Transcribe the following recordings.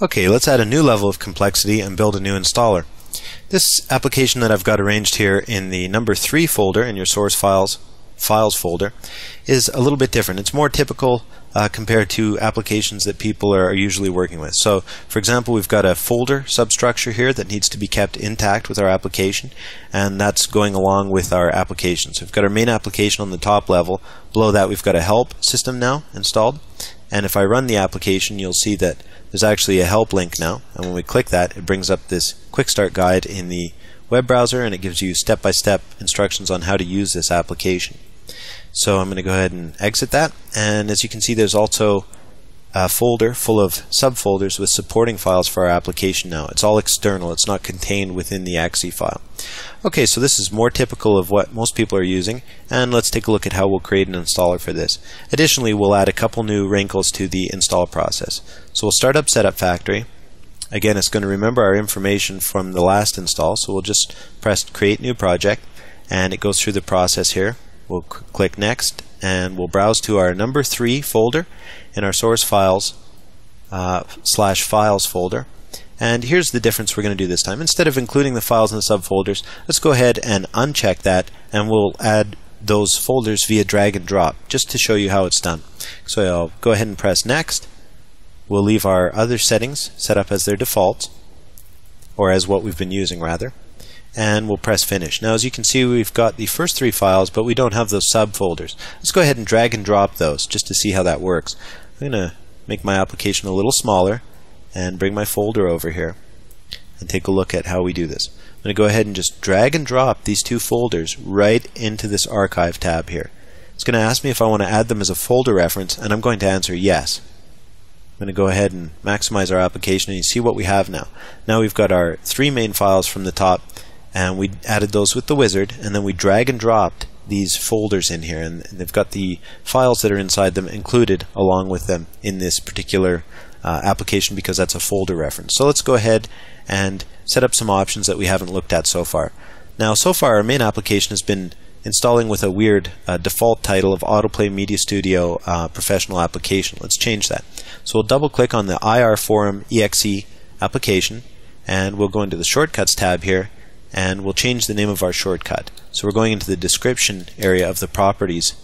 Okay, let's add a new level of complexity and build a new installer. This application that I've got arranged here in the number 3 folder in your source files folder is a little bit different. It's more typical compared to applications that people are usually working with. So, for example, we've got a folder substructure here that needs to be kept intact with our application, and that's going along with our application. So we've got our main application on the top level. Below that we've got a help system now installed, and if I run the application, you'll see that there's actually a help link now, and when we click that, it brings up this quick start guide in the web browser, and it gives you step-by-step instructions on how to use this application. So I'm going to go ahead and exit that, and as you can see, there's also a folder full of subfolders with supporting files for our application now. It's all external, it's not contained within the .exe file. Okay, so this is more typical of what most people are using, and let's take a look at how we'll create an installer for this. Additionally, we'll add a couple new wrinkles to the install process. So we'll start up Setup Factory. Again, it's going to remember our information from the last install, so we'll just press Create New Project, and it goes through the process here. We'll click Next, and we'll browse to our number 3 folder in our source files /files folder. And here's the difference we're going to do this time. Instead of including the files in the subfolders, let's go ahead and uncheck that, and we'll add those folders via drag and drop, just to show you how it's done. So I'll go ahead and press Next. We'll leave our other settings set up as their defaults, or as what we've been using rather, and we'll press Finish. Now, as you can see, we've got the first 3 files, but we don't have those subfolders. Let's go ahead and drag and drop those just to see how that works. I'm going to make my application a little smaller and bring my folder over here and take a look at how we do this. I'm going to go ahead and just drag and drop these 2 folders right into this Archive tab here. It's going to ask me if I want to add them as a folder reference, and I'm going to answer yes. I'm going to go ahead and maximize our application, and you see what we have now. Now we've got our 3 main files from the top, and we added those with the wizard, and then we drag and dropped these folders in here, and they've got the files that are inside them included along with them in this particular application, because that's a folder reference. So let's go ahead and set up some options that we haven't looked at so far. Now, so far our main application has been installing with a weird default title of Autoplay Media Studio Professional Application. Let's change that. So we'll double click on the IR Forum EXE application, and we'll go into the Shortcuts tab here, and we'll change the name of our shortcut. So we're going into the description area of the properties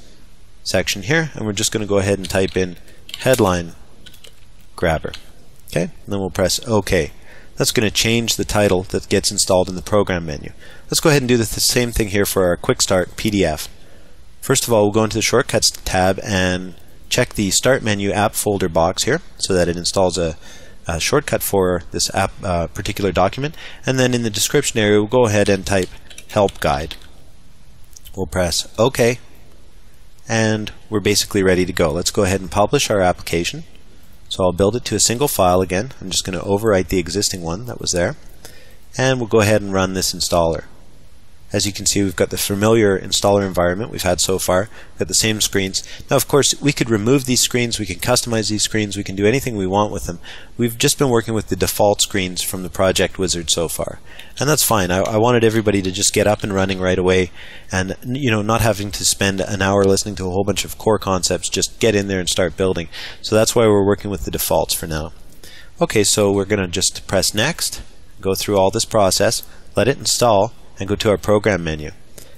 section here, and we're just going to go ahead and type in Headline Grabber. Okay, and then we'll press OK. That's going to change the title that gets installed in the program menu. Let's go ahead and do the same thing here for our Quick Start PDF. First of all, we'll go into the Shortcuts tab and check the Start Menu App Folder box here so that it installs a shortcut for this app particular document, and then in the description area we'll go ahead and type Help Guide. We'll press OK, and we're basically ready to go. Let's go ahead and publish our application. So I'll build it to a single file again. I'm just going to overwrite the existing one that was there, and we'll go ahead and run this installer. As you can see, we've got the familiar installer environment we've had so far. We've got the same screens. Now, of course, we could remove these screens, we can customize these screens, we can do anything we want with them. We've just been working with the default screens from the project wizard so far. And that's fine. I wanted everybody to just get up and running right away, and not having to spend an hour listening to a whole bunch of core concepts, just get in there and start building. So that's why we're working with the defaults for now. Okay, so we're going to just press Next, go through all this process, let it install, and go to our program menu.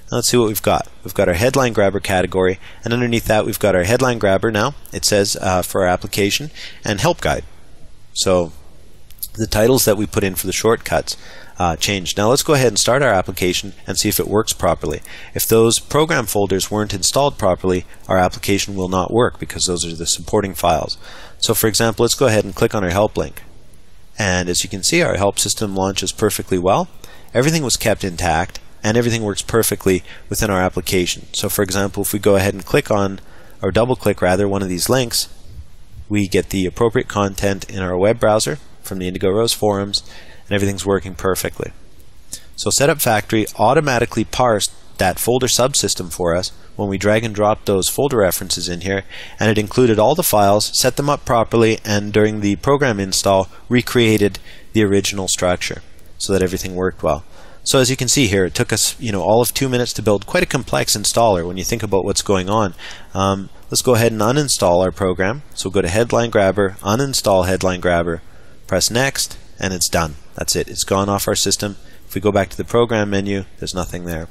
Now let's see what we've got. We've got our Headline Grabber category, and underneath that we've got our Headline Grabber now. It says for our application, and Help Guide. So the titles that we put in for the shortcuts changed. Now let's go ahead and start our application and see if it works properly. If those program folders weren't installed properly, our application will not work because those are the supporting files. So for example, let's go ahead and click on our help link. And as you can see, our help system launches perfectly well. Everything was kept intact, and everything works perfectly within our application. So for example, if we go ahead and click on, or double click rather, one of these links, we get the appropriate content in our web browser from the Indigo Rose forums, and everything's working perfectly. So Setup Factory automatically parsed that folder subsystem for us when we drag and drop those folder references in here, and it included all the files, set them up properly, and during the program install recreated the original structure so that everything worked well. So as you can see here, it took us all of 2 minutes to build quite a complex installer when you think about what's going on. Let's go ahead and uninstall our program. So we'll go to Headline Grabber, uninstall Headline Grabber, press next, and it's done. That's it. It's gone off our system. If we go back to the program menu, there's nothing there.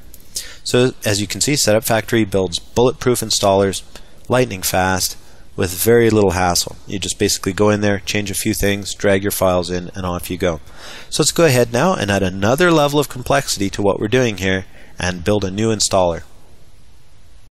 So as you can see, Setup Factory builds bulletproof installers, lightning fast, with very little hassle. You just basically go in there, change a few things, drag your files in, and off you go. So let's go ahead now and add another level of complexity to what we're doing here and build a new installer.